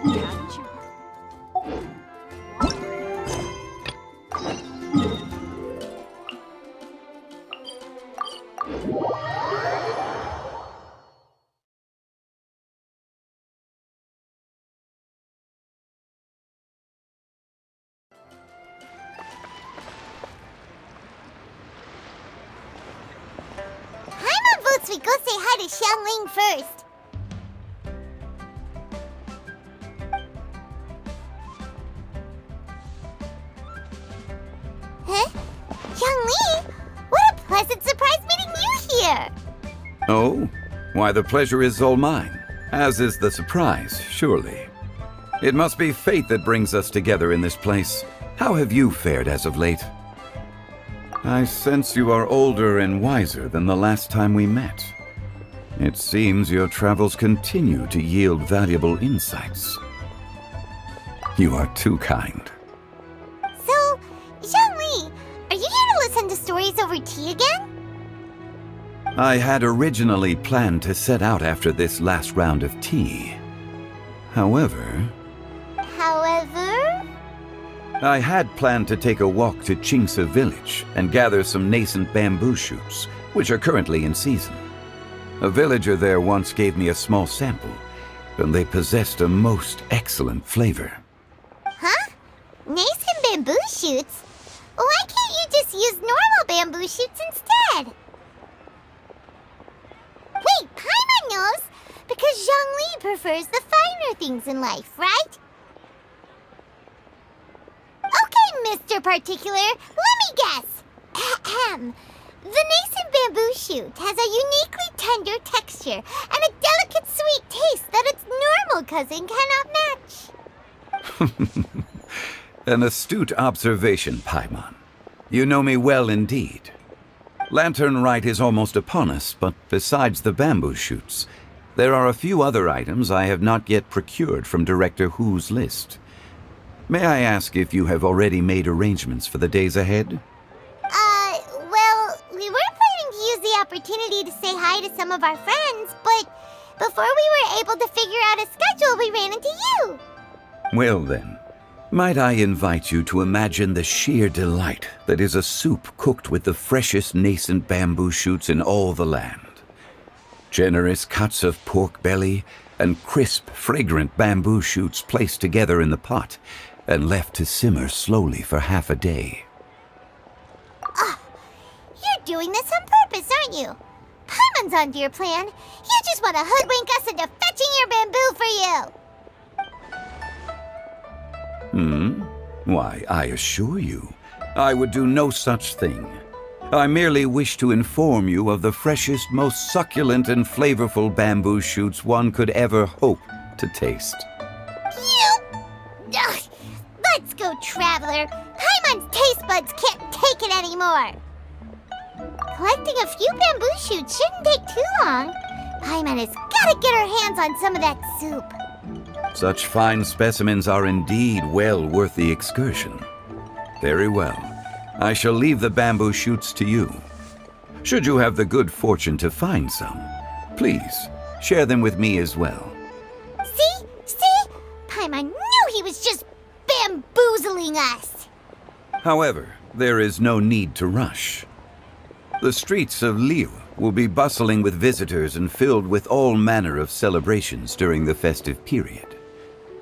Hadn't you? Paimon votes we go say hi to Xiangling first. Huh? Xiangling? What a pleasant surprise meeting you here! Oh? Why, the pleasure is all mine, as is the surprise, surely. It must be fate that brings us together in this place. How have you fared as of late? I sense you are older and wiser than the last time we met. It seems your travels continue to yield valuable insights. You are too kind. So, Xiangling, are you here to listen to stories over tea again? I had originally planned to set out after this last round of tea. However, I had planned to take a walk to Qingce village and gather some nascent bamboo shoots, which are currently in season. A villager there once gave me a small sample, and they possessed a most excellent flavor. Huh? Nascent bamboo shoots? Why can't you just use normal bamboo shoots instead? Wait, Paimon knows! Because Zhongli prefers the finer things in life, right? Okay, Mr. Particular, let me guess. Ahem. The nascent bamboo shoot has a uniquely tender texture and a delicate sweet taste that its normal cousin cannot match. An astute observation, Paimon. You know me well indeed. Latern Rite is almost upon us, but besides the bamboo shoots, there are a few other items I have not yet procured from Director Hu's list. May I ask if you have already made arrangements for the days ahead? Well, we were planning to use the opportunity to say hi to some of our friends, but before we were able to figure out a schedule, we ran into you. Well then, might I invite you to imagine the sheer delight that is a soup cooked with the freshest nascent bamboo shoots in all the land. Generous cuts of pork belly and crisp, fragrant bamboo shoots placed together in the pot and left to simmer slowly for half a day. You're doing this on purpose, aren't you? Paimon's onto your plan. You just want to hoodwink us into fetching your bamboo for you. Why, I assure you, I would do no such thing. I merely wish to inform you of the freshest, most succulent and flavorful bamboo shoots one could ever hope to taste. Ugh. Let's go, Traveler. Paimon's taste buds can't take it anymore. Collecting a few bamboo shoots shouldn't take too long. Paimon has got to get her hands on some of that soup. Such fine specimens are indeed well worth the excursion. Very well. I shall leave the bamboo shoots to you. Should you have the good fortune to find some, please share them with me as well. See? Paimon knew he was just bamboozling us. However, there is no need to rush. The streets of Liu will be bustling with visitors and filled with all manner of celebrations during the festive period.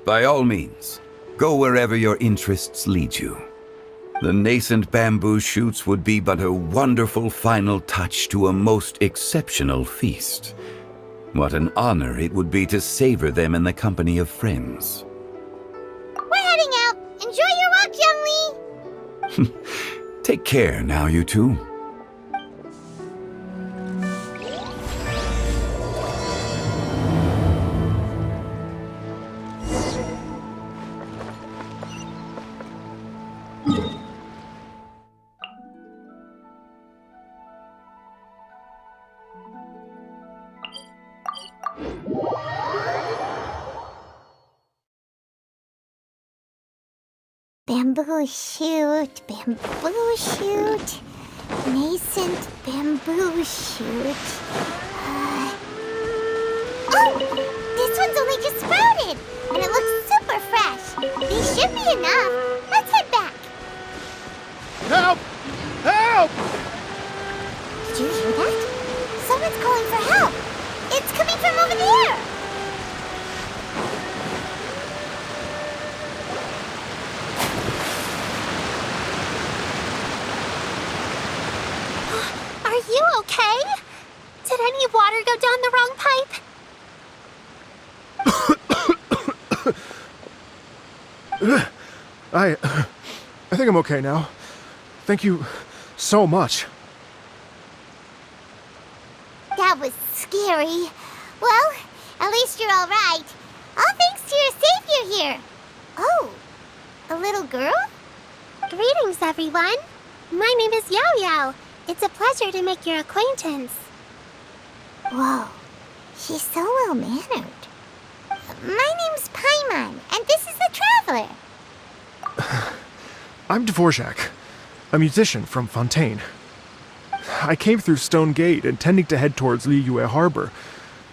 By all means, go wherever your interests lead you. The nascent bamboo shoots would be but a wonderful final touch to a most exceptional feast. What an honor it would be to savor them in the company of friends. We're heading out. Enjoy your walk, Youngli. Take care now, you two. Bamboo shoot, nascent bamboo shoot. Oh, this one's only just sprouted, and it looks so okay? Did any water go down the wrong pipe? I think I'm okay now. Thank you so much. That was scary. Well, at least you're all right. All thanks to your savior here. Oh, a little girl? Greetings, everyone. My name is Yao Yao. It's a pleasure to make your acquaintance. Whoa, she's so well-mannered. My name's Paimon, and this is the Traveler. I'm Dvorak, a musician from Fontaine. I came through Stone Gate intending to head towards Liyue Harbor,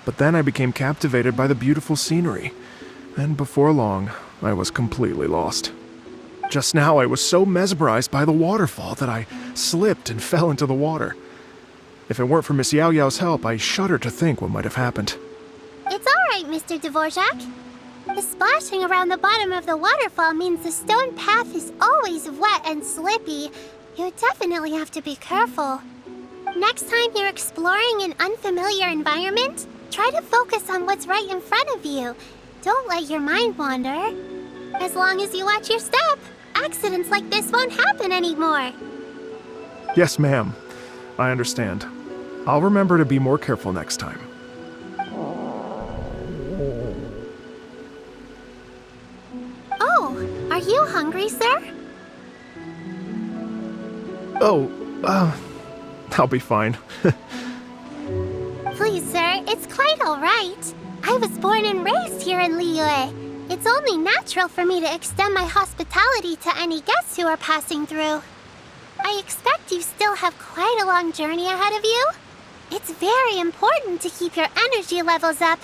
but then I became captivated by the beautiful scenery, and before long, I was completely lost. Just now, I was so mesmerized by the waterfall that I slipped and fell into the water. If it weren't for Miss Yao Yao's help, I shudder to think what might have happened. It's all right, Mr. Dvorak. The splashing around the bottom of the waterfall means the stone path is always wet and slippy. You definitely have to be careful. Next time you're exploring an unfamiliar environment, try to focus on what's right in front of you. Don't let your mind wander. As long as you watch your step, accidents like this won't happen anymore. Yes, ma'am. I understand. I'll remember to be more careful next time. Oh, are you hungry, sir? Oh, I'll be fine. Please, sir, it's quite all right. I was born and raised here in Liyue. It's only natural for me to extend my hospitality to any guests who are passing through. I expect you still have quite a long journey ahead of you. It's very important to keep your energy levels up.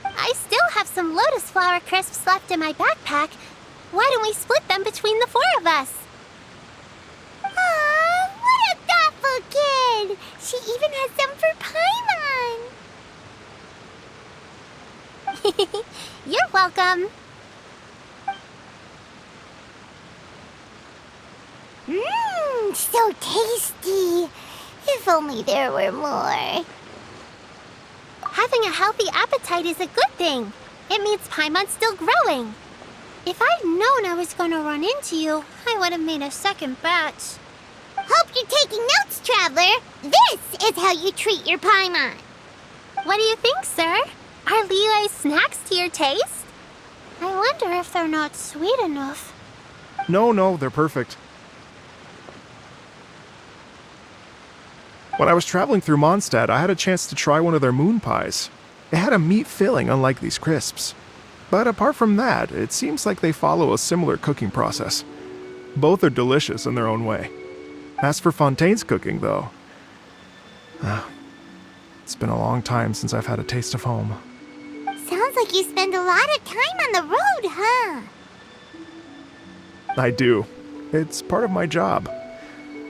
I still have some lotus flower crisps left in my backpack. Why don't we split them between the 4 of us? Aw, what a thoughtful kid! She even has some for Paimon! You're welcome. Mmm, so tasty. If only there were more. Having a healthy appetite is a good thing. It means Paimon's still growing. If I'd known I was going to run into you, I would have made a second batch. Hope you're taking notes, Traveler. This is how you treat your Paimon. What do you think, sir? Are Liyue's snacks to your taste? I wonder if they're not sweet enough. No, they're perfect. When I was traveling through Mondstadt, I had a chance to try one of their moon pies. It had a meat filling, unlike these crisps. But apart from that, it seems like they follow a similar cooking process. Both are delicious in their own way. As for Fontaine's cooking, though, it's been a long time since I've had a taste of home. Sounds like you spend a lot of time on the road, huh? I do. It's part of my job.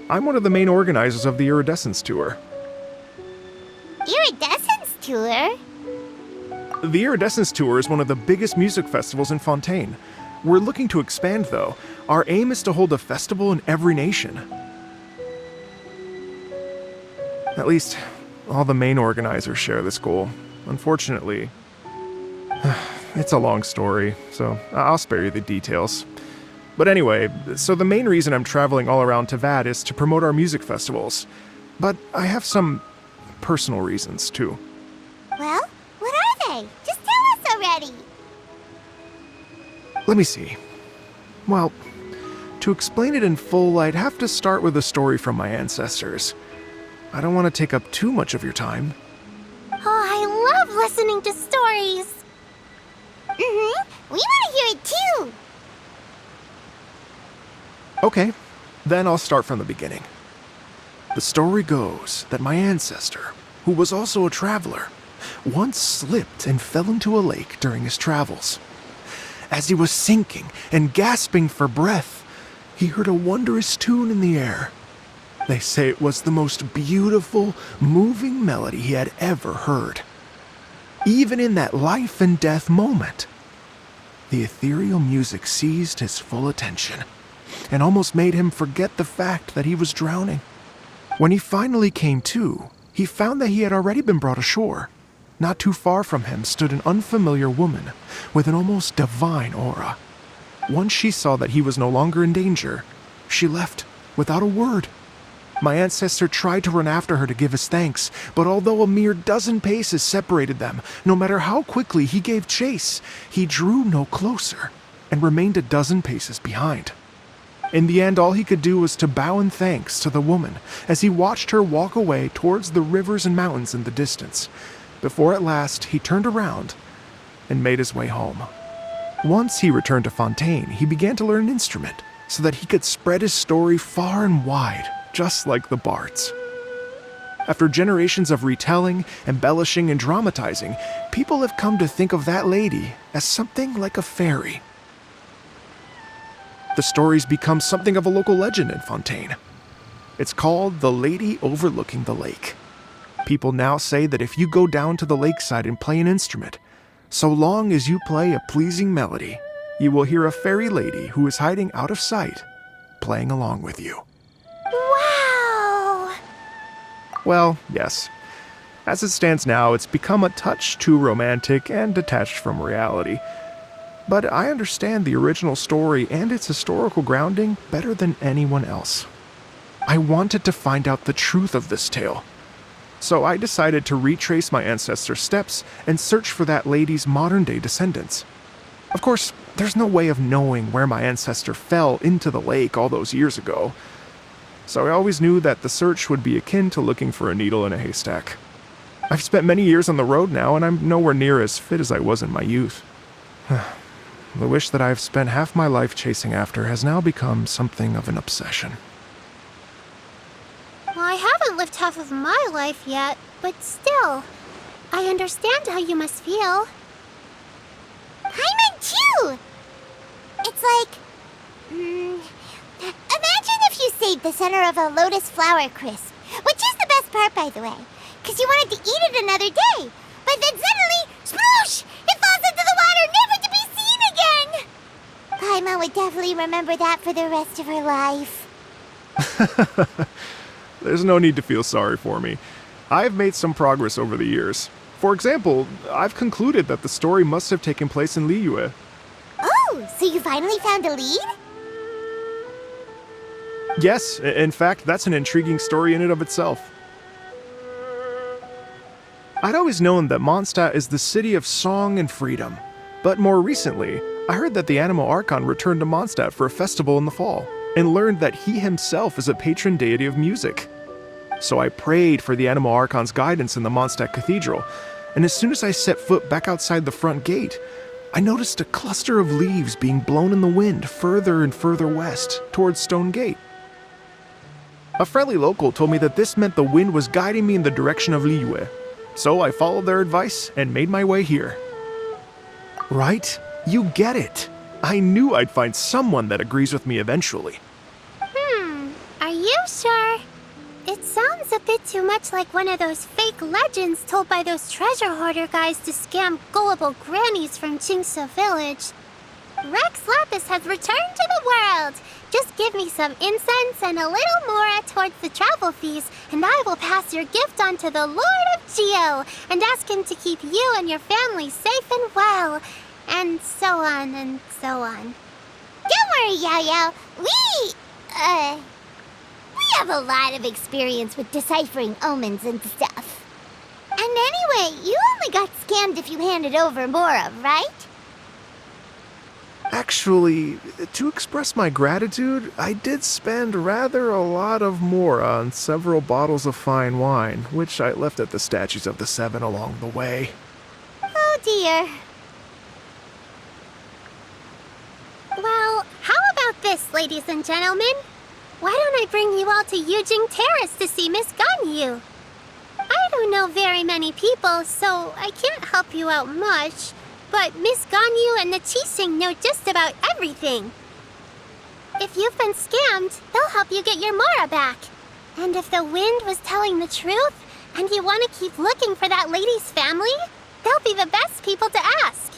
I'm one of the main organizers of the Iridescence Tour. Iridescence Tour? The Iridescence Tour is one of the biggest music festivals in Fontaine. We're looking to expand, though. Our aim is to hold a festival in every nation. At least, all the main organizers share this goal. Unfortunately, it's a long story, so I'll spare you the details. But anyway, so the main reason I'm traveling all around Tavad is to promote our music festivals. But I have some personal reasons, too. Well, what are they? Just tell us already. Let me see. Well, to explain it in full, I'd have to start with a story from my ancestors. I don't want to take up too much of your time. Oh, I love listening to stories. We want to hear it too. Okay, then I'll start from the beginning. The story goes that my ancestor, who was also a traveler, once slipped and fell into a lake during his travels. As he was sinking and gasping for breath, he heard a wondrous tune in the air. They say it was the most beautiful, moving melody he had ever heard. Even in that life and death moment, the ethereal music seized his full attention and almost made him forget the fact that he was drowning. When he finally came to, he found that he had already been brought ashore. Not too far from him stood an unfamiliar woman with an almost divine aura. Once she saw that he was no longer in danger, she left without a word. My ancestor tried to run after her to give his thanks, but although a mere dozen paces separated them, no matter how quickly he gave chase, he drew no closer and remained a dozen paces behind. In the end, all he could do was to bow in thanks to the woman as he watched her walk away towards the rivers and mountains in the distance, before at last he turned around and made his way home. Once he returned to Fontaine, he began to learn an instrument so that he could spread his story far and wide, just like the bards. After generations of retelling, embellishing, and dramatizing, people have come to think of that lady as something like a fairy. The story's become something of a local legend in Fontaine. It's called The Lady Overlooking the Lake. People now say that if you go down to the lakeside and play an instrument, so long as you play a pleasing melody, you will hear a fairy lady who is hiding out of sight, playing along with you. Wow! Well, yes. As it stands now, it's become a touch too romantic and detached from reality. But I understand the original story and its historical grounding better than anyone else. I wanted to find out the truth of this tale. So I decided to retrace my ancestors' steps and search for that lady's modern-day descendants. Of course, there's no way of knowing where my ancestor fell into the lake all those years ago. So I always knew that the search would be akin to looking for a needle in a haystack. I've spent many years on the road now, and I'm nowhere near as fit as I was in my youth. The wish that I've spent half my life chasing after has now become something of an obsession. Well, I haven't lived half of my life yet, but still, I understand how you must feel. Paimon too! It's like... imagine if you saved the center of a lotus flower crisp, which is the best part, by the way, because you wanted to eat it another day, but then suddenly, sploosh! It falls into the water, never to be seen again! Paimon would definitely remember that for the rest of her life. There's no need to feel sorry for me. I've made some progress over the years. For example, I've concluded that the story must have taken place in Liyue. Oh, so you finally found a lead? Yes, in fact, that's an intriguing story in and of itself. I'd always known that Mondstadt is the city of song and freedom, but more recently, I heard that the Anemo Archon returned to Mondstadt for a festival in the fall, and learned that he himself is a patron deity of music. So I prayed for the Anemo Archon's guidance in the Mondstadt Cathedral, and as soon as I set foot back outside the front gate, I noticed a cluster of leaves being blown in the wind further and further west, towards Stone Gate. A friendly local told me that this meant the wind was guiding me in the direction of Liyue, so I followed their advice and made my way here. Right? You get it. I knew I'd find someone that agrees with me eventually. Are you sure? It sounds a bit too much like one of those fake legends told by those treasure hoarder guys to scam gullible grannies from Jingsa Village. Rex Lapis has returned to the world. Just give me some incense and a little more towards the travel fees, and I will pass your gift on to the Lord of Geo and ask him to keep you and your family safe and well. And so on and so on. Don't worry, Yao Yao. We have a lot of experience with deciphering omens and stuff. And anyway, you only got scammed if you handed over Mora, right? Actually, to express my gratitude, I did spend rather a lot of Mora on several bottles of fine wine, which I left at the Statues of the Seven along the way. Oh dear. Well, how about this, ladies and gentlemen? Why don't I bring you all to Yujing Terrace to see Miss Ganyu? I don't know very many people, so I can't help you out much. But Miss Ganyu and the Qixing know just about everything. If you've been scammed, they'll help you get your Mora back. And if the wind was telling the truth, and you want to keep looking for that lady's family, they'll be the best people to ask.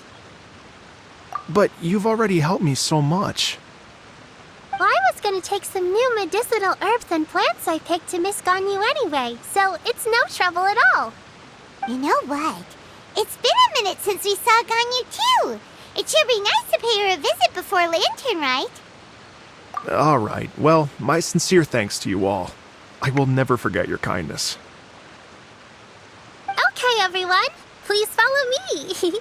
But you've already helped me so much. Well, I was gonna take some new medicinal herbs and plants I picked to Miss Ganyu anyway, so it's no trouble at all. You know what? It's been a minute since we saw Ganyu too. It should be nice to pay her a visit before Latern, right? All right. Well, my sincere thanks to you all. I will never forget your kindness. Okay, everyone, please follow me.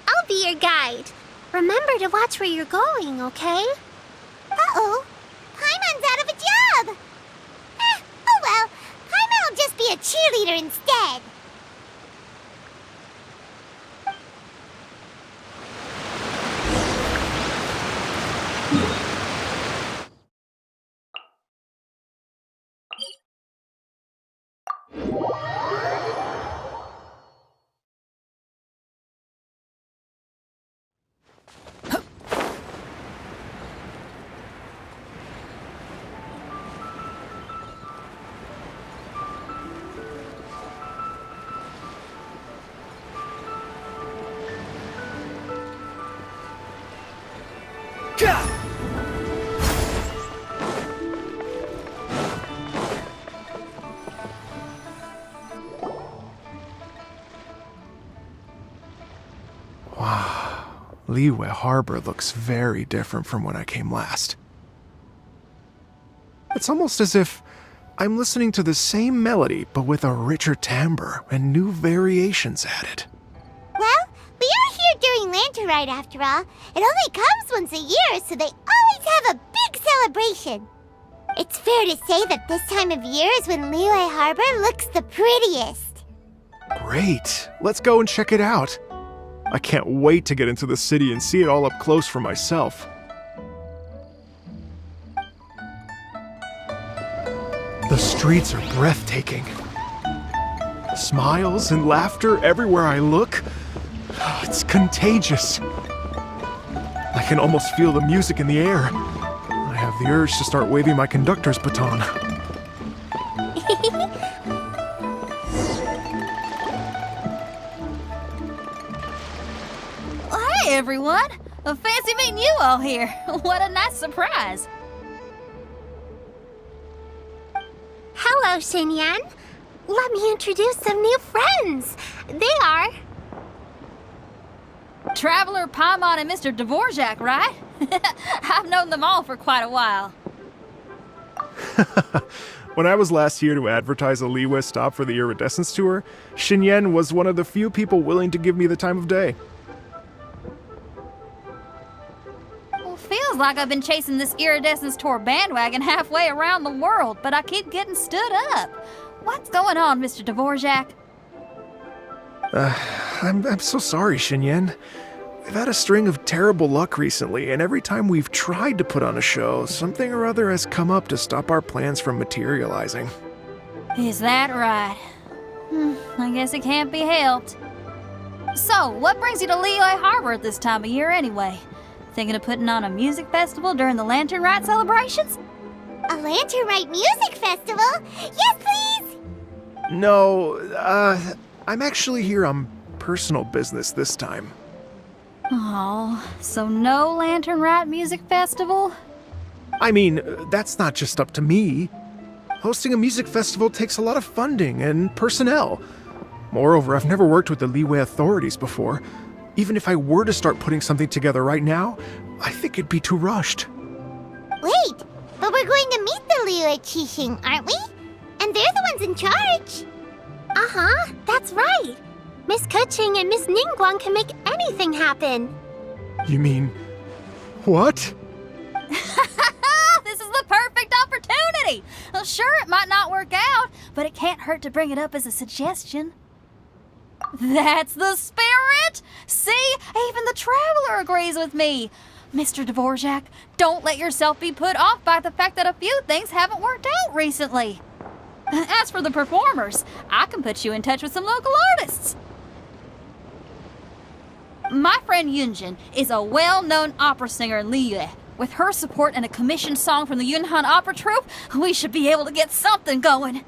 I'll be your guide. Remember to watch where you're going, okay? Uh-oh. Paimon's out of a job. Oh well. Paimon will just be a cheerleader instead. Liyue Harbor looks very different from when I came last. It's almost as if I'm listening to the same melody, but with a richer timbre and new variations added. Well, we are here during Lantern Rite after all. It only comes once a year, so they always have a big celebration. It's fair to say that this time of year is when Liyue Harbor looks the prettiest. Great! Let's go and check it out. I can't wait to get into the city and see it all up close for myself. The streets are breathtaking. Smiles and laughter everywhere I look. It's contagious. I can almost feel the music in the air. I have the urge to start waving my conductor's baton. Hey everyone! Fancy meeting you all here. What a nice surprise. Hello, Xinyan. Let me introduce some new friends. They are... Traveler, Paimon, and Mr. Dvorak, right? I've known them all for quite a while. When I was last here to advertise a Liyue stop for the Iridescence Tour, Xinyan was one of the few people willing to give me the time of day. Feels like I've been chasing this Iridescence Tour bandwagon halfway around the world, but I keep getting stood up. What's going on, Mr. Dvorak? I'm so sorry, Xinyan. We've had a string of terrible luck recently, and every time we've tried to put on a show, something or other has come up to stop our plans from materializing. Is that right? I guess it can't be helped. So, what brings you to Liyue Harbor at this time of year anyway? Thinking of putting on a music festival during the Lantern Rite celebrations? A Lantern Rite music festival? Yes, please! No, I'm actually here on personal business this time. Oh, so no Lantern Rite music festival? I mean, that's not just up to me. Hosting a music festival takes a lot of funding and personnel. Moreover, I've never worked with the Liyue authorities before. Even if I were to start putting something together right now, I think it'd be too rushed. Wait, but we're going to meet the Liyue Qixing, aren't we? And they're the ones in charge. Uh-huh, that's right. Miss Keqing and Miss Ningguang can make anything happen. You mean... what? This is the perfect opportunity! Well, sure, it might not work out, but it can't hurt to bring it up as a suggestion. That's the spirit! See, even the Traveler agrees with me. Mr. Dvorak, don't let yourself be put off by the fact that a few things haven't worked out recently. As for the performers, I can put you in touch with some local artists. My friend Yunjin is a well-known opera singer in Liyue. With her support and a commissioned song from the Yunhan Opera Troupe, we should be able to get something going.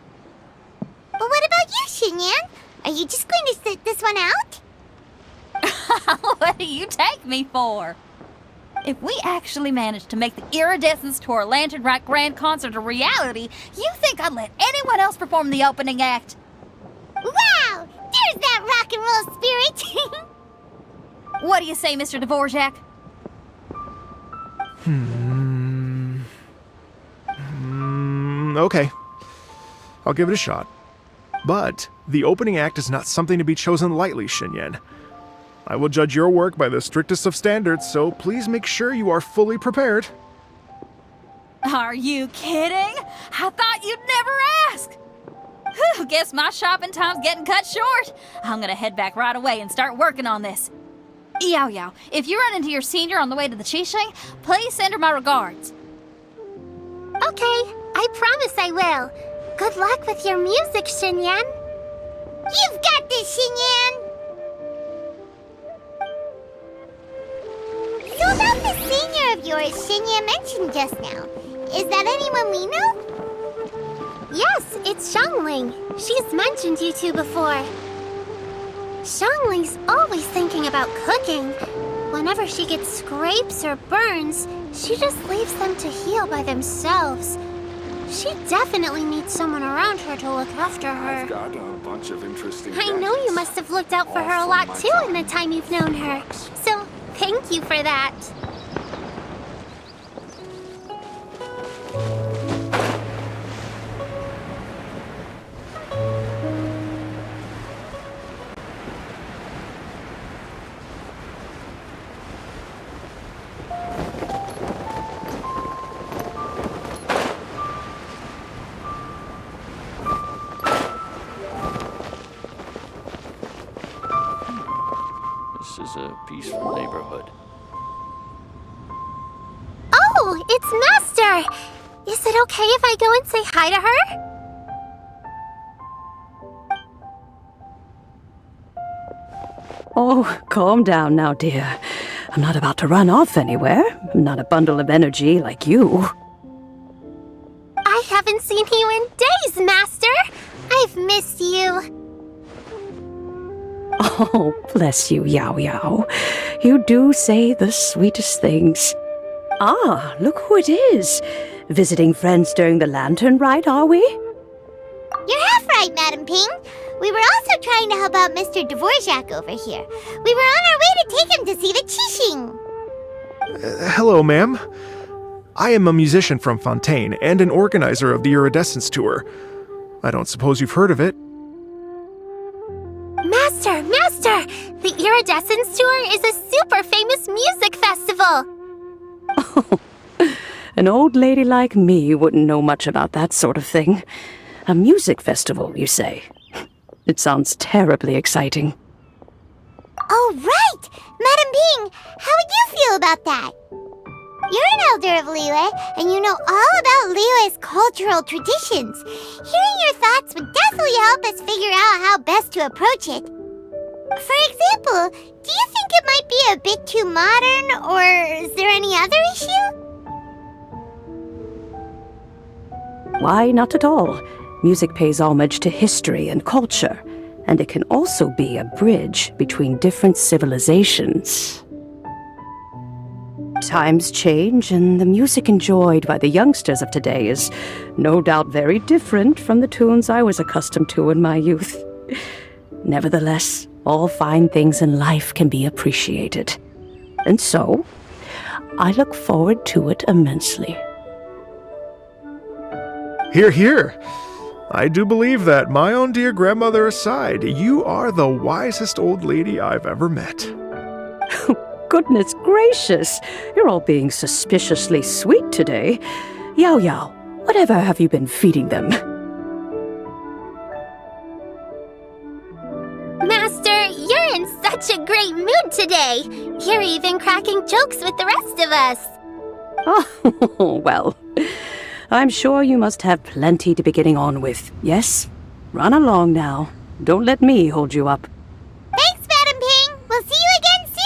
But what about you, Xinyan? Are you just going to sit this one out? What do you take me for? If we actually managed to make the iridescence to our Lantern Rite Grand Concert a reality, you think I'd let anyone else perform the opening act? Wow! There's that rock and roll spirit! What do you say, Mr. Dvorak? Okay. I'll give it a shot. But the opening act is not something to be chosen lightly, Xinyan. I will judge your work by the strictest of standards, so please make sure you are fully prepared. Are you kidding? I thought you'd never ask! Whew, guess my shopping time's getting cut short. I'm gonna head back right away and start working on this. Yao Yao, if you run into your senior on the way to the Qixing, please send her my regards. Okay, I promise I will. Good luck with your music, Xinyan. You've got this, Xinyan! So about the senior of yours Xinyan mentioned just now, is that anyone we know? Yes, it's Xiangling. She's mentioned you two before. Xiangling's always thinking about cooking. Whenever she gets scrapes or burns, she just leaves them to heal by themselves. She definitely needs someone around her to look after her. I've got a bunch of interesting I know you gadgets. must have looked out for her a lot too in the time you've known her. So, thank you for that. This is a peaceful neighborhood. Oh, it's Master! Is it okay if I go and say hi to her? Oh, calm down now, dear. I'm not about to run off anywhere. I'm not a bundle of energy like you. I haven't seen you in days, Master! I've missed you. Oh, bless you, Yao Yao. You do say the sweetest things. Ah, look who it is. Visiting friends during the Lantern Rite, are we? You're half right, Madam Ping. We were also trying to help out Mr. Dvorak over here. We were on our way to take him to see the Qixing. Hello, ma'am. I am a musician from Fontaine and an organizer of the Iridescence Tour. I don't suppose you've heard of it. Master! The Iridescence Tour is a super famous music festival! Oh, an old lady like me wouldn't know much about that sort of thing. A music festival, you say? It sounds terribly exciting. Oh, right! Madam Ping, how would you feel about that? You're an elder of Liyue, and you know all about Liyue's cultural traditions. Hearing your thoughts would definitely help us figure out how best to approach it. For example, do you think it might be a bit too modern, or is there any other issue? Why, not at all. Music pays homage to history and culture, and it can also be a bridge between different civilizations. Times change, and the music enjoyed by the youngsters of today is no doubt very different from the tunes I was accustomed to in my youth. Nevertheless, all fine things in life can be appreciated. And so, I look forward to it immensely. Hear, hear. I do believe that, my own dear grandmother aside, you are the wisest old lady I've ever met. Goodness gracious, you're all being suspiciously sweet today. Yao Yao, whatever have you been feeding them? Master, you're in such a great mood today. You're even cracking jokes with the rest of us. Oh, well, I'm sure you must have plenty to be getting on with. Yes? Run along now. Don't let me hold you up. Thanks, Madam Ping. We'll see you again soon.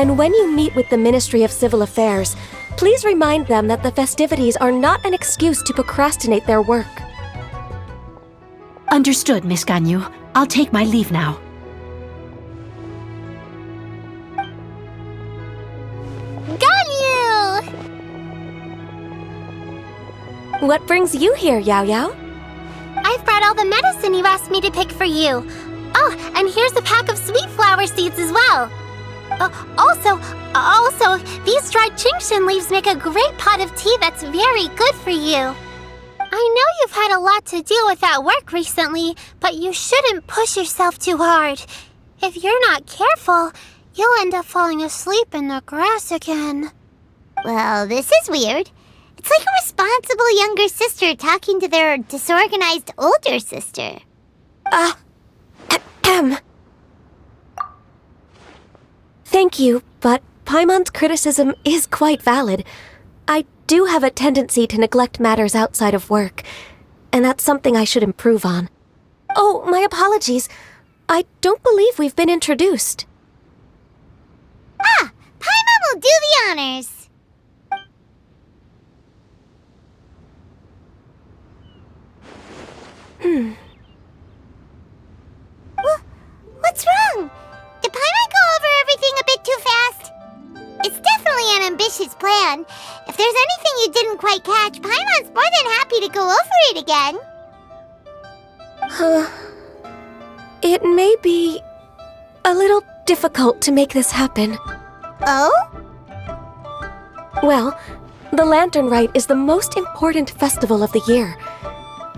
And when you meet with the Ministry of Civil Affairs, please remind them that the festivities are not an excuse to procrastinate their work. Understood, Miss Ganyu. I'll take my leave now. Ganyu! What brings you here, Yao Yao? I've brought all the medicine you asked me to pick for you. Oh, and here's a pack of sweet flower seeds as well. Also, these dried Qingshan leaves make a great pot of tea that's very good for you. I know you've had a lot to deal with at work recently, but you shouldn't push yourself too hard. If you're not careful, you'll end up falling asleep in the grass again. Well, this is weird. It's like a responsible younger sister talking to their disorganized older sister. Thank you, but Paimon's criticism is quite valid. I do have a tendency to neglect matters outside of work, and that's something I should improve on. Oh, my apologies. I don't believe we've been introduced. Paimon will do the honors. What's wrong? Did Paimon go over everything a bit too fast? It's definitely an ambitious plan. If there's anything you didn't quite catch, Paimon's more than happy to go over it again. It may be a little difficult to make this happen. Oh? Well, the Lantern Rite is the most important festival of the year.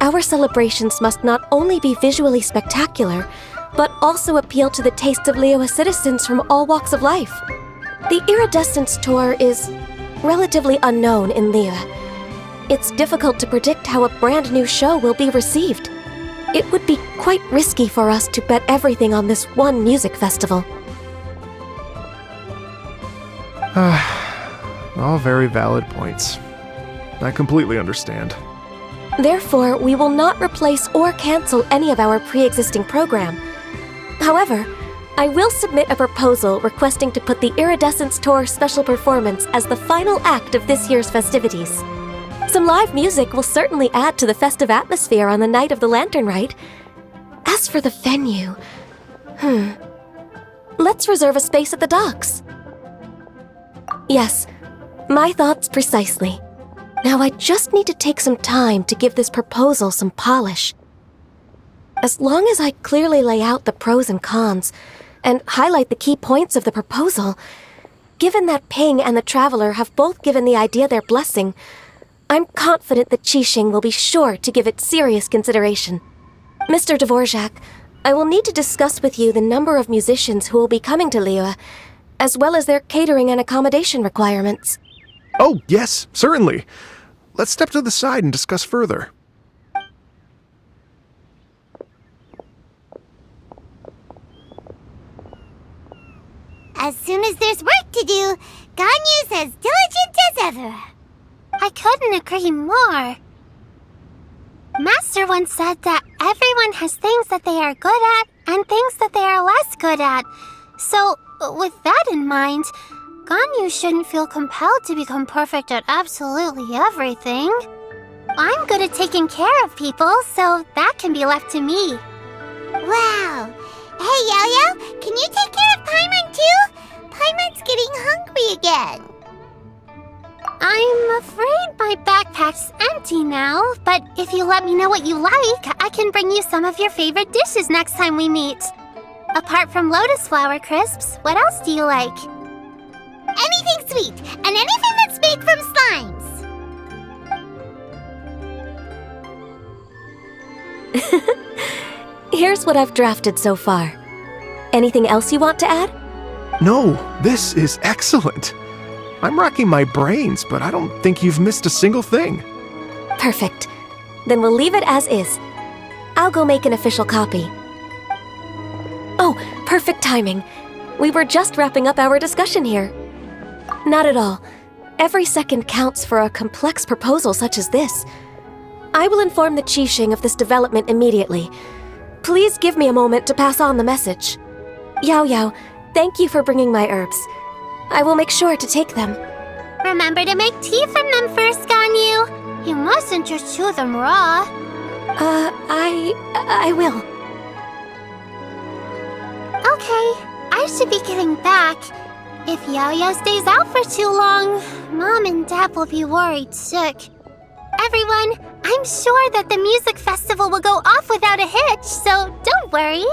Our celebrations must not only be visually spectacular, but also appeal to the tastes of Liyue citizens from all walks of life. The Iridescence Tour is relatively unknown in Liyue. It's difficult to predict how a brand new show will be received. It would be quite risky for us to bet everything on this one music festival. All very valid points. I completely understand. Therefore, we will not replace or cancel any of our pre-existing program. However, I will submit a proposal requesting to put the Iridescence Tour special performance as the final act of this year's festivities. Some live music will certainly add to the festive atmosphere on the night of the Lantern Rite. As for the venue, let's reserve a space at the docks. Yes, my thoughts precisely. Now I just need to take some time to give this proposal some polish. As long as I clearly lay out the pros and cons, and highlight the key points of the proposal, given that Ping and the Traveler have both given the idea their blessing, I'm confident that Qixing will be sure to give it serious consideration. Mr. Dvorak, I will need to discuss with you the number of musicians who will be coming to Liyue, as well as their catering and accommodation requirements. Oh, yes, certainly. Let's step to the side and discuss further. As soon as there's work to do, Ganyu's as diligent as ever. I couldn't agree more. Master once said that everyone has things that they are good at and things that they are less good at. So, with that in mind, Ganyu shouldn't feel compelled to become perfect at absolutely everything. I'm good at taking care of people, so that can be left to me. Wow. Hey, Yao-Yao, can you take care of Paimon too? Paimon's getting hungry again. I'm afraid my backpack's empty now, but if you let me know what you like, I can bring you some of your favorite dishes next time we meet. Apart from lotus flower crisps, what else do you like? Anything sweet, and anything that's made from slimes. Here's what I've drafted so far. Anything else you want to add? No, this is excellent. I'm racking my brains, but I don't think you've missed a single thing. Perfect. Then we'll leave it as is. I'll go make an official copy. Oh, perfect timing. We were just wrapping up our discussion here. Not at all. Every second counts for a complex proposal such as this. I will inform the Qixing of this development immediately. Please give me a moment to pass on the message. Yao Yao, thank you for bringing my herbs. I will make sure to take them. Remember to make tea from them first, Ganyu. You mustn't just chew them raw. I will. Okay, I should be getting back. If Yao stays out for too long, Mom and Dad will be worried sick. Everyone, I'm sure that the music festival will go off without a hitch, so don't worry.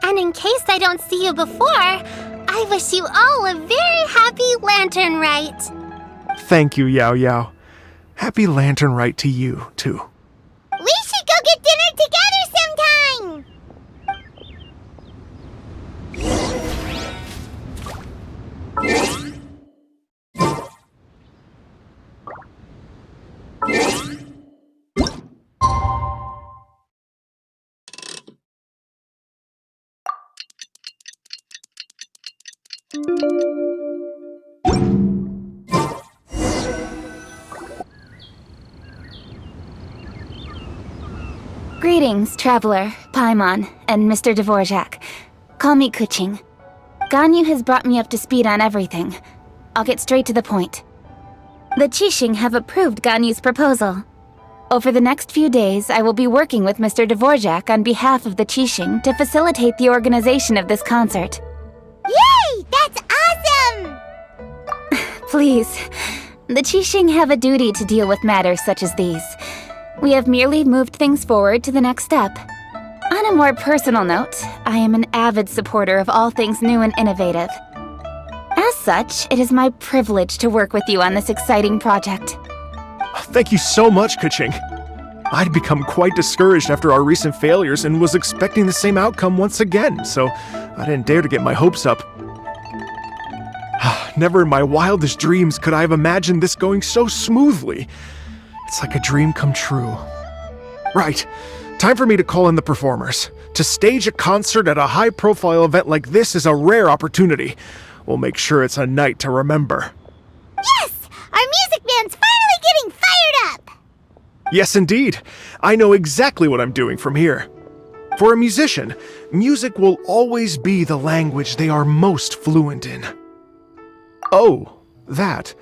And in case I don't see you before, I wish you all a very happy Lantern Rite. Thank you, Yao Yao. Happy Lantern Rite to you, too. We should go get dinner together sometime! Greetings, Traveler, Paimon, and Mr. Dvorak. Call me Kuching. Ganyu has brought me up to speed on everything. I'll get straight to the point. The Qixing have approved Ganyu's proposal. Over the next few days, I will be working with Mr. Dvorak on behalf of the Qixing to facilitate the organization of this concert. Yay! That's awesome! Please, the Qixing have a duty to deal with matters such as these. We have merely moved things forward to the next step. On a more personal note, I am an avid supporter of all things new and innovative. As such, it is my privilege to work with you on this exciting project. Thank you so much, Kuching. I'd become quite discouraged after our recent failures and was expecting the same outcome once again, so I didn't dare to get my hopes up. Never in my wildest dreams could I have imagined this going so smoothly. It's like a dream come true. Right, time for me to call in the performers. To stage a concert at a high-profile event like this is a rare opportunity. We'll make sure it's a night to remember. Yes! Our music band's finally getting fired up! Yes, indeed. I know exactly what I'm doing from here. For a musician, music will always be the language they are most fluent in. Oh, that.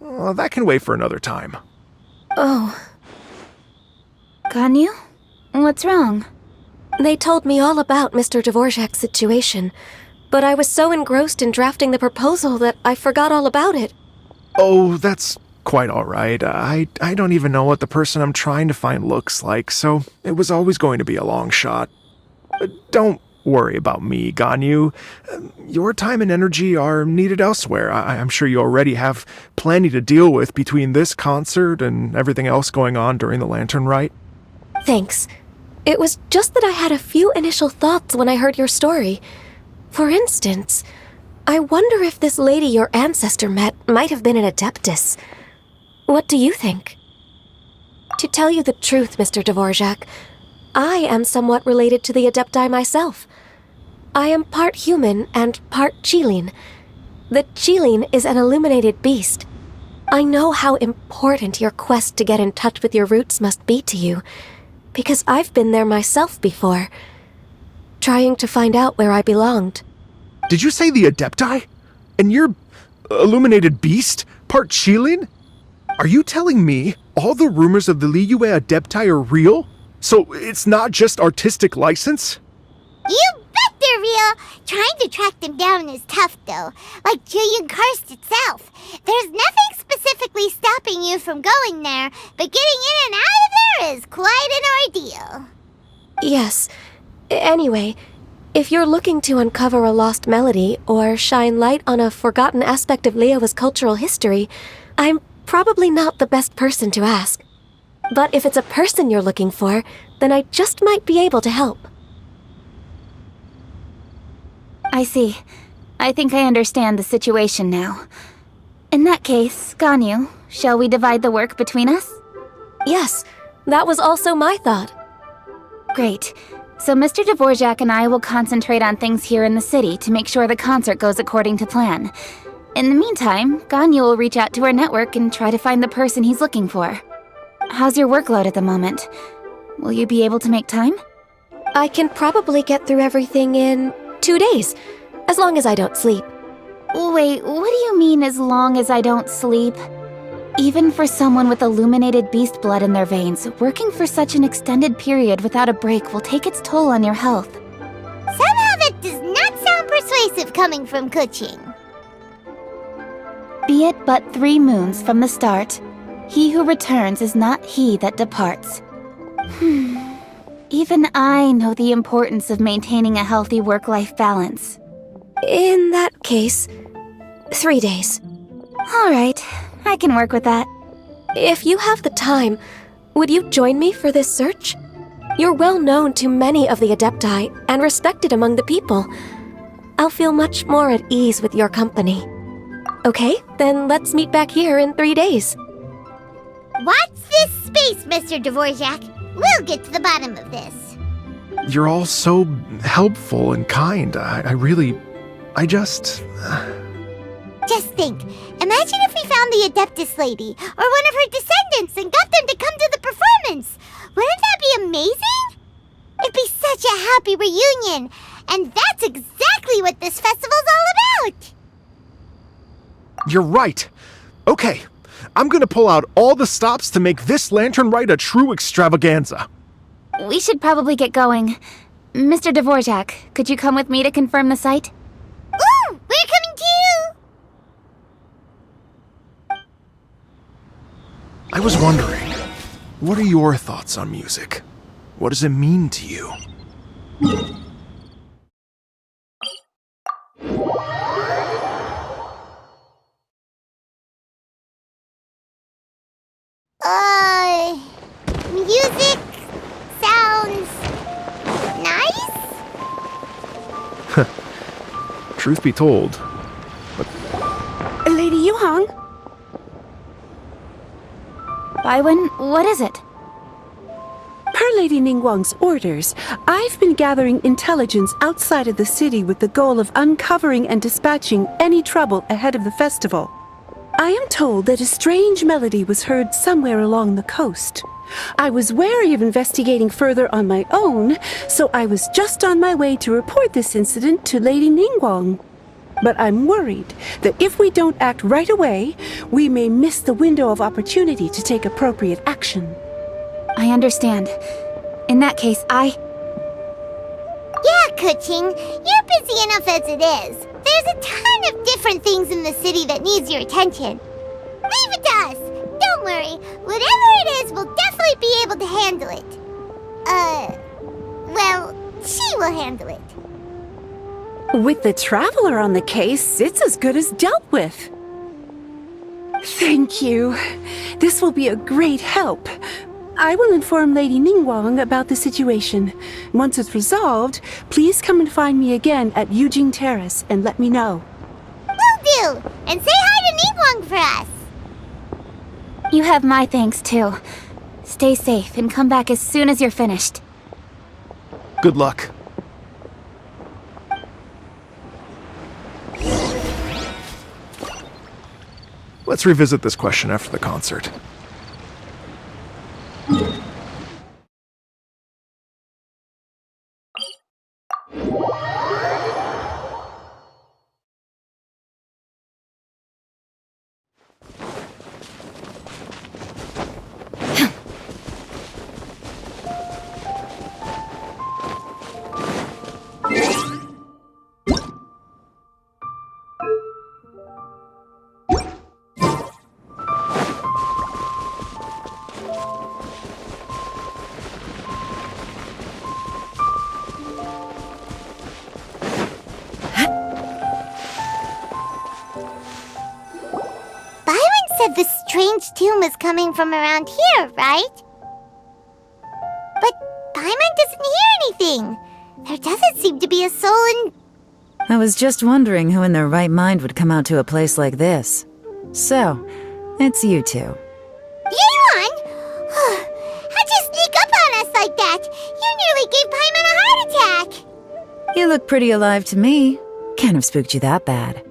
That can wait for another time. Oh. Ganyu? What's wrong? They told me all about Mr. Dvorak's situation, but I was so engrossed in drafting the proposal that I forgot all about it. Oh, that's quite all right. I don't even know what the person I'm trying to find looks like, so it was always going to be a long shot. Don't worry about me, Ganyu. Your time and energy are needed elsewhere. I'm sure you already have plenty to deal with between this concert and everything else going on during the Lantern Rite. Thanks. It was just that I had a few initial thoughts when I heard your story. For instance, I wonder if this lady your ancestor met might have been an Adeptus. What do you think? To tell you the truth, Mr. Dvorak, I am somewhat related to the Adepti myself. I am part human and part Qilin. The Qilin is an illuminated beast. I know how important your quest to get in touch with your roots must be to you, because I've been there myself before, trying to find out where I belonged. Did you say the Adepti? And you're illuminated beast? Part Qilin? Are you telling me all the rumors of the Liyue Adepti are real? So it's not just artistic license? You bet they're real! Trying to track them down is tough, though. Like Julian Karst itself. There's nothing specifically stopping you from going there, but getting in and out of there is quite an ordeal. Yes. Anyway, if you're looking to uncover a lost melody or shine light on a forgotten aspect of Liyue's cultural history, I'm probably not the best person to ask. But if it's a person you're looking for, then I just might be able to help. I see. I think I understand the situation now. In that case, Ganyu, shall we divide the work between us? Yes, that was also my thought. Great. So Mr. Dvorak and I will concentrate on things here in the city to make sure the concert goes according to plan. In the meantime, Ganyu will reach out to our network and try to find the person he's looking for. How's your workload at the moment? Will you be able to make time? I can probably get through everything in 2 days, as long as I don't sleep. Wait, what do you mean as long as I don't sleep? Even for someone with illuminated beast blood in their veins, working for such an extended period without a break will take its toll on your health. Somehow that does not sound persuasive coming from Kuching. Be it but 3 moons from the start, he who returns is not he that departs. Even I know the importance of maintaining a healthy work-life balance. In that case, 3 days. All right, I can work with that. If you have the time, would you join me for this search? You're well known to many of the Adepti and respected among the people. I'll feel much more at ease with your company. Okay, then let's meet back here in 3 days. Watch this space, Mr. Dvorak. We'll get to the bottom of this. You're all so helpful and kind. I just... Just think, imagine if we found the Adeptus lady, or one of her descendants, and got them to come to the performance. Wouldn't that be amazing? It'd be such a happy reunion, and that's exactly what this festival's all about. You're right. Okay, I'm gonna pull out all the stops to make this Lantern Rite a true extravaganza. We should probably get going. Mr. Dvorak, could you come with me to confirm the site? Ooh, we're coming too! I was wondering, what are your thoughts on music? What does it mean to you? Music sounds nice? Truth be told, Lady Yuhang? Baiwen, what is it? Per Lady Ningguang's orders, I've been gathering intelligence outside of the city with the goal of uncovering and dispatching any trouble ahead of the festival. I am told that a strange melody was heard somewhere along the coast. I was wary of investigating further on my own, so I was just on my way to report this incident to Lady Ningguang. But I'm worried that if we don't act right away, we may miss the window of opportunity to take appropriate action. I understand. In that case, Yeah, Kuching, you're busy enough as it is. There's a ton of different things in the city that needs your attention. Leave it to us. Don't worry. Whatever it is, we'll definitely be able to handle it. Well, she will handle it. With the Traveler on the case, it's as good as dealt with. Thank you. This will be a great help. I will inform Lady Ningguang about the situation. Once it's resolved, please come and find me again at Yujing Terrace and let me know. Will do! And say hi to Ningguang for us! you have my thanks too. Stay safe and come back as soon as you're finished. Good luck. Let's revisit this question after the concert. The strange tune was coming from around here, right? But Paimon doesn't hear anything. There doesn't seem to be a soul in... I was just wondering who in their right mind would come out to a place like this. So, it's you two. Yuan! How'd you sneak up on us like that? You nearly gave Paimon a heart attack! You look pretty alive to me. Can't have spooked you that bad.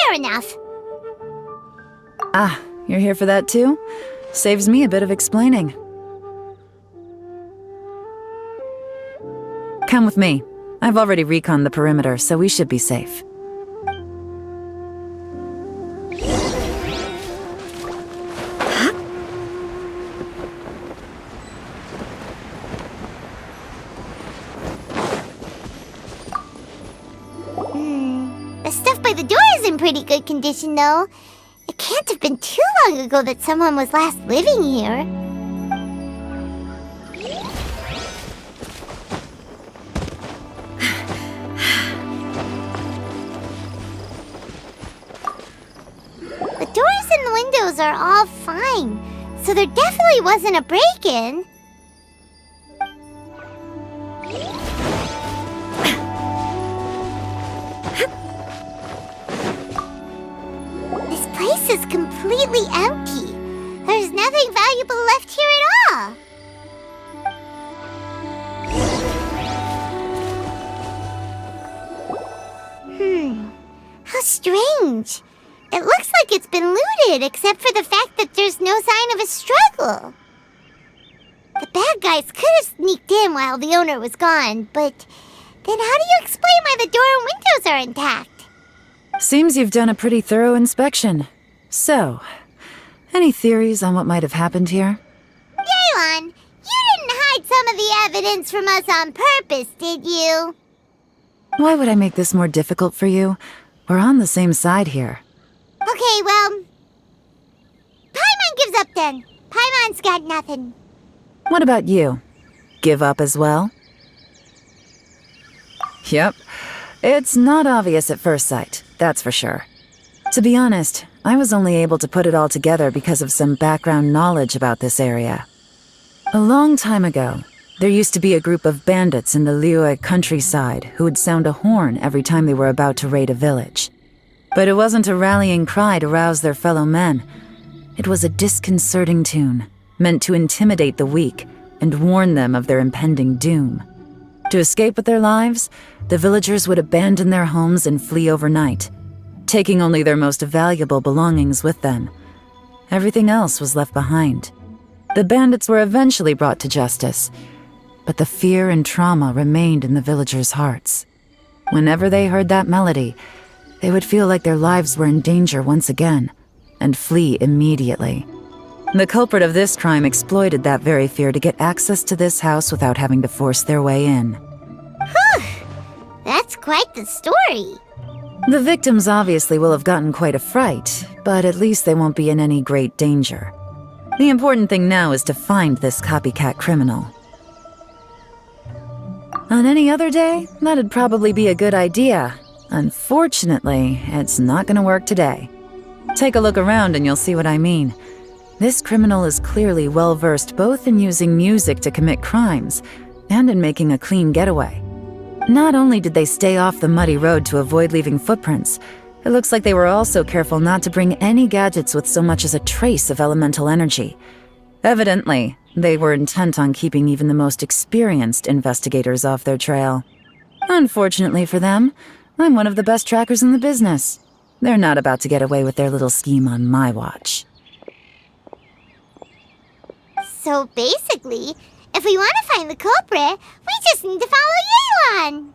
Fair enough. Ah, you're here for that too? Saves me a bit of explaining. Come with me. I've already reconned the perimeter, so we should be safe. The stuff by the door is in pretty good condition, though. It can't have been too long ago that someone was last living here. The doors and the windows are all fine, so there definitely wasn't a break-in. This place is completely empty. There's nothing valuable left here at all. How strange. It looks like it's been looted, except for the fact that there's no sign of a struggle. The bad guys could have sneaked in while the owner was gone, but then how do you explain why the door and windows are intact? Seems you've done a pretty thorough inspection. So, any theories on what might have happened here? Yaelon, you didn't hide some of the evidence from us on purpose, did you? Why would I make this more difficult for you? We're on the same side here. Okay, well, Paimon gives up then. Paimon's got nothing. What about you? Give up as well? Yep. It's not obvious at first sight, that's for sure. To be honest, I was only able to put it all together because of some background knowledge about this area. A long time ago, there used to be a group of bandits in the Liyue countryside who would sound a horn every time they were about to raid a village. But it wasn't a rallying cry to rouse their fellow men. It was a disconcerting tune, meant to intimidate the weak and warn them of their impending doom. To escape with their lives, the villagers would abandon their homes and flee overnight, taking only their most valuable belongings with them. Everything else was left behind. The bandits were eventually brought to justice, but the fear and trauma remained in the villagers' hearts. Whenever they heard that melody, they would feel like their lives were in danger once again, and flee immediately. The culprit of this crime exploited that very fear to get access to this house without having to force their way in. That's quite the story. The victims obviously will have gotten quite a fright, but at least they won't be in any great danger. The important thing now is to find this copycat criminal. On any other day, that'd probably be a good idea. Unfortunately, it's not gonna work today. Take a look around and you'll see what I mean. This criminal is clearly well-versed both in using music to commit crimes and in making a clean getaway. Not only did they stay off the muddy road to avoid leaving footprints, it looks like they were also careful not to bring any gadgets with so much as a trace of elemental energy. Evidently, they were intent on keeping even the most experienced investigators off their trail. Unfortunately for them, I'm one of the best trackers in the business. They're not about to get away with their little scheme on my watch. So basically, if we want to find the culprit, we just need to follow Yaelon.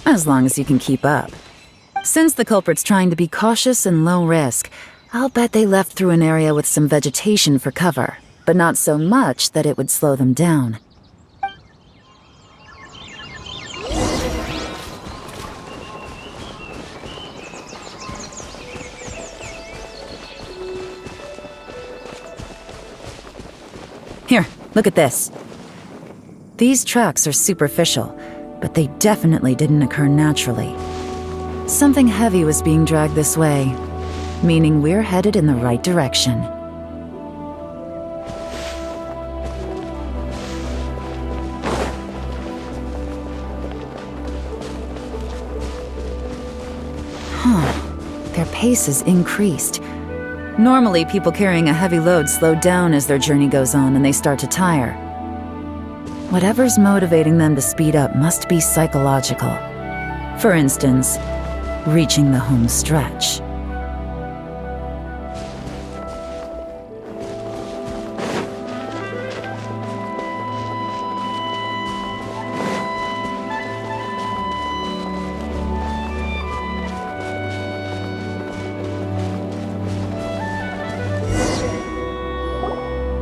As long as you can keep up. Since the culprit's trying to be cautious and low risk, I'll bet they left through an area with some vegetation for cover, but not so much that it would slow them down. Here, look at this. These tracks are superficial, but they definitely didn't occur naturally. Something heavy was being dragged this way, meaning we're headed in the right direction. Their pace has increased. Normally, people carrying a heavy load slow down as their journey goes on and they start to tire. Whatever's motivating them to speed up must be psychological. For instance, reaching the home stretch.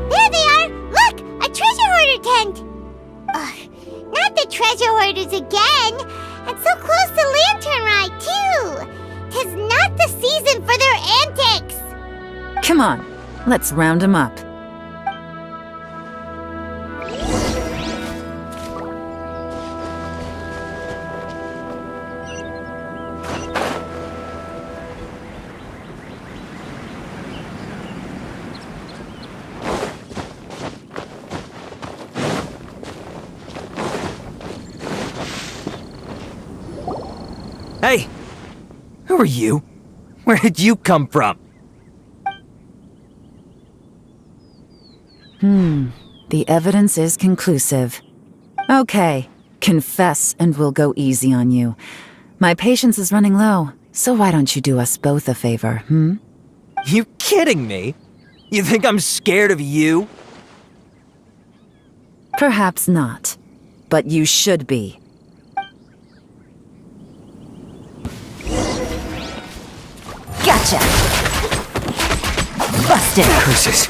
There they are! Look! A treasure hoarder tent! Ugh, not the treasure hoarders again! And so close to Latern Rite, too! 'Tis not the season for their antics! Come on, let's round 'em up. Hey! Who are you? Where did you come from? The evidence is conclusive. Okay, confess and we'll go easy on you. My patience is running low, so why don't you do us both a favor, You kidding me? You think I'm scared of you? Perhaps not, but you should be. Gotcha! Busted! Curses.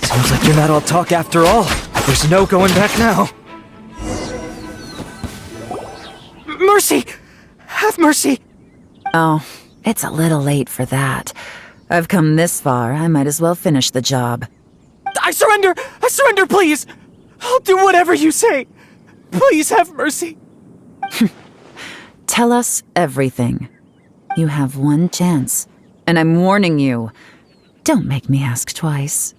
Sounds like you're not all talk after all. There's no going back now. Mercy! Have mercy! Oh, it's a little late for that. I've come this far, I might as well finish the job. I surrender! I surrender, please! I'll do whatever you say. Please have mercy. Tell us everything. You have one chance, and I'm warning you. Don't make me ask twice.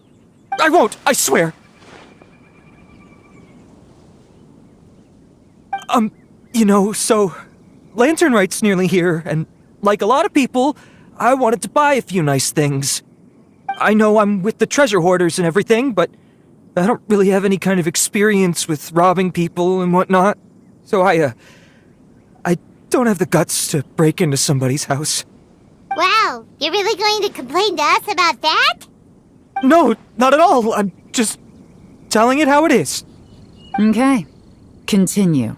I won't, I swear. So Latern Rite's nearly here, and like a lot of people, I wanted to buy a few nice things. I know I'm with the treasure hoarders and everything, but I don't really have any kind of experience with robbing people and whatnot. So I don't have the guts to break into somebody's house. Wow, you're really going to complain to us about that? No, not at all. I'm just telling it how it is. Okay, continue.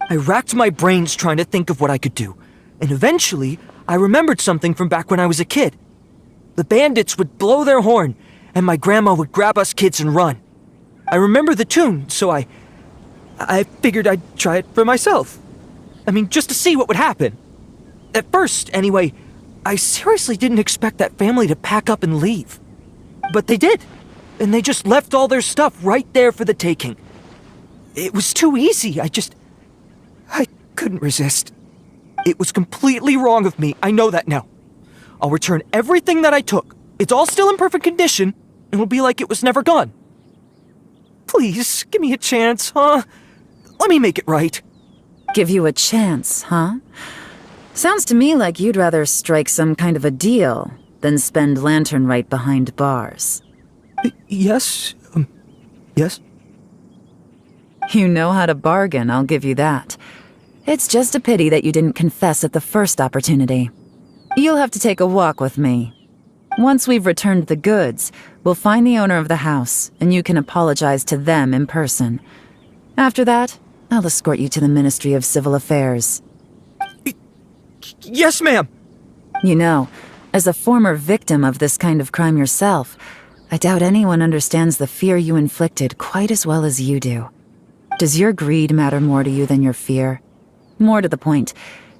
I racked my brains trying to think of what I could do, and eventually I remembered something from back when I was a kid. The bandits would blow their horn, and my grandma would grab us kids and run. I remember the tune, so I figured I'd try it for myself. I mean, just to see what would happen. At first, anyway, I seriously didn't expect that family to pack up and leave. But they did, and they just left all their stuff right there for the taking. It was too easy, I couldn't resist. It was completely wrong of me, I know that now. I'll return everything that I took. It's all still in perfect condition, and it'll be like it was never gone. Please, give me a chance, huh? Let me make it right. Give you a chance, huh? Sounds to me like you'd rather strike some kind of a deal than spend Latern Rite behind bars. Yes? Yes? You know how to bargain, I'll give you that. It's just a pity that you didn't confess at the first opportunity. You'll have to take a walk with me. Once we've returned the goods, we'll find the owner of the house, and you can apologize to them in person. After that, I'll escort you to the Ministry of Civil Affairs. Yes, ma'am! You know, as a former victim of this kind of crime yourself, I doubt anyone understands the fear you inflicted quite as well as you do. Does your greed matter more to you than your fear? More to the point,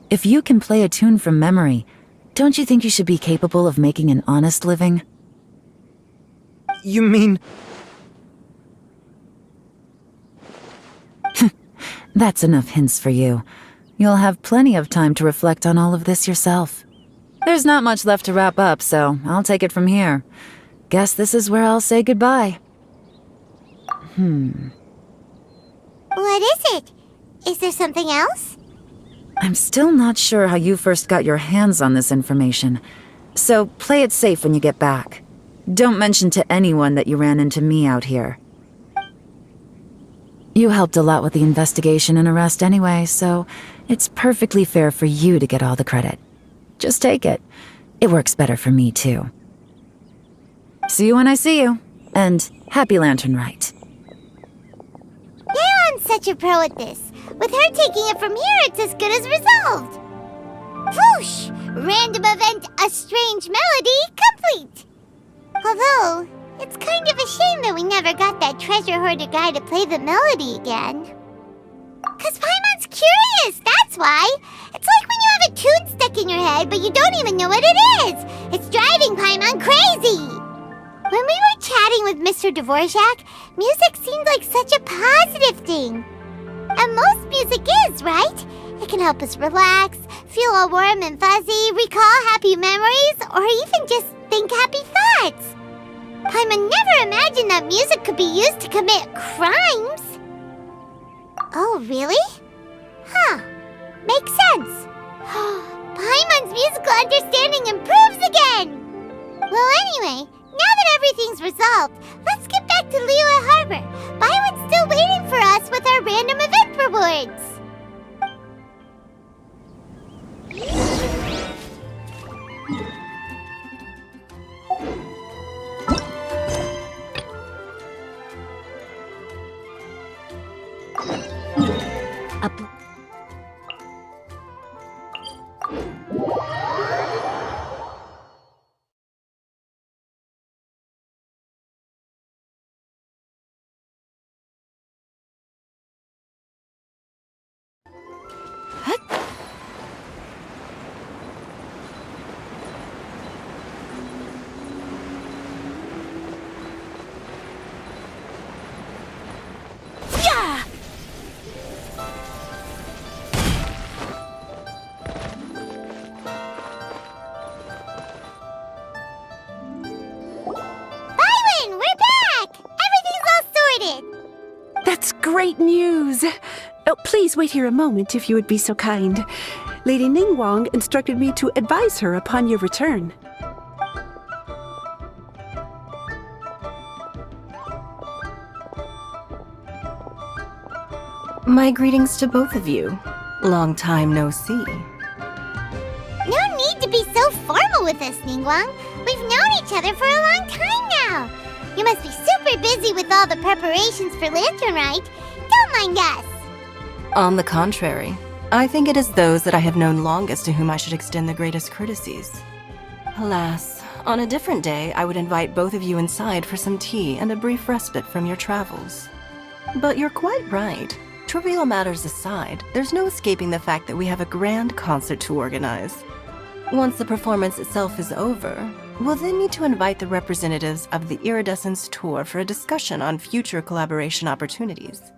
if you can play a tune from memory, don't you think you should be capable of making an honest living? You mean... That's enough hints for you. You'll have plenty of time to reflect on all of this yourself. There's not much left to wrap up, so I'll take it from here. Guess this is where I'll say goodbye. What is it? Is there something else? I'm still not sure how you first got your hands on this information, so play it safe when you get back. Don't mention to anyone that you ran into me out here. You helped a lot with the investigation and arrest anyway, so It's perfectly fair for you to get all the credit. Just take it. It works better for me, too. See you when I see you. And happy Lantern Rite. Now I'm such a pro at this. With her taking it from here, it's as good as resolved. Whoosh! Random event, a strange melody, complete! Although, it's kind of a shame that we never got that treasure hoarder guy to play the melody again. 'Cause Paimon's curious, that's why! It's like when you have a tune stuck in your head, but you don't even know what it is! It's driving Paimon crazy! When we were chatting with Mr. Dvorak, music seemed like such a positive thing. And most music is, right? It can help us relax, feel all warm and fuzzy, recall happy memories, or even just think happy thoughts. Paimon never imagined that music could be used to commit crimes. Oh, really? Huh. Makes sense. Paimon's musical understanding improves again! Well, anyway, now that everything's resolved, let's get back to Liyue Harbor. Bawwaan's still waiting for us with our random event rewards. Great news! Oh, please wait here a moment if you would be so kind. Lady Ningguang instructed me to advise her upon your return. My greetings to both of you. Long time no see. No need to be so formal with us, Ningguang. We've known each other for a long time now. You must be super busy with all the preparations for Lantern Rite. Don't mind us. On the contrary, I think it is those that I have known longest to whom I should extend the greatest courtesies. Alas, on a different day, I would invite both of you inside for some tea and a brief respite from your travels. But you're quite right. Trivial matters aside, there's no escaping the fact that we have a grand concert to organize. Once the performance itself is over, we'll then need to invite the representatives of the Iridescence Tour for a discussion on future collaboration opportunities.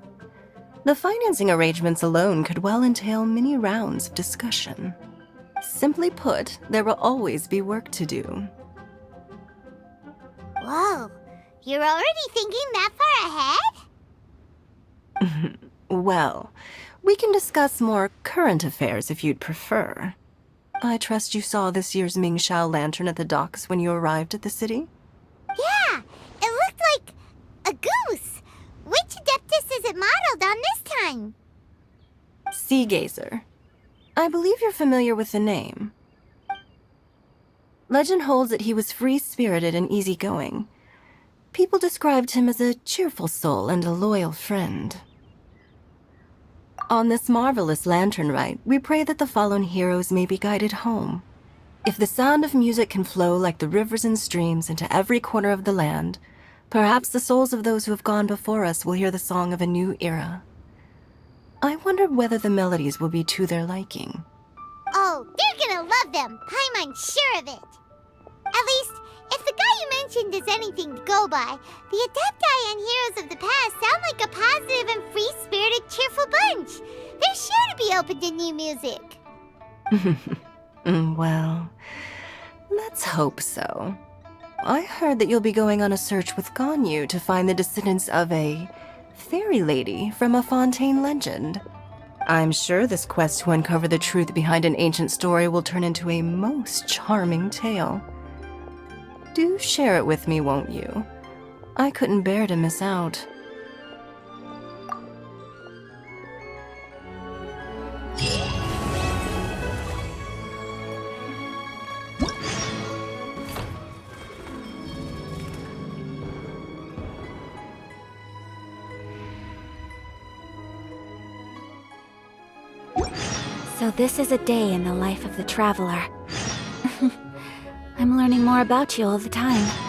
The financing arrangements alone could well entail many rounds of discussion. Simply put, there will always be work to do. Whoa, you're already thinking that far ahead? Well, we can discuss more current affairs if you'd prefer. I trust you saw this year's Mingxiao lantern at the docks when you arrived at the city? Yeah, it looked like a goose. Which Adeptus is it modeled on this time? Sea Gazer. I believe you're familiar with the name. Legend holds that he was free-spirited and easygoing. People described him as a cheerful soul and a loyal friend. On this marvelous lantern rite, we pray that the fallen heroes may be guided home. If the sound of music can flow like the rivers and streams into every corner of the land, perhaps the souls of those who have gone before us will hear the song of a new era. I wonder whether the melodies will be to their liking. Oh, they're gonna love them. Paimon's sure of it. At least, if the guy you mentioned is anything to go by, the Adepti and heroes of the past sound like a positive and free-spirited, cheerful bunch. They're sure to be open to new music. Well, let's hope so. I heard that you'll be going on a search with Ganyu to find the descendants of a fairy lady from a Fontaine legend. I'm sure this quest to uncover the truth behind an ancient story will turn into a most charming tale. Do share it with me, won't you? I couldn't bear to miss out. So this is a day in the life of the traveler. I'm learning more about you all the time.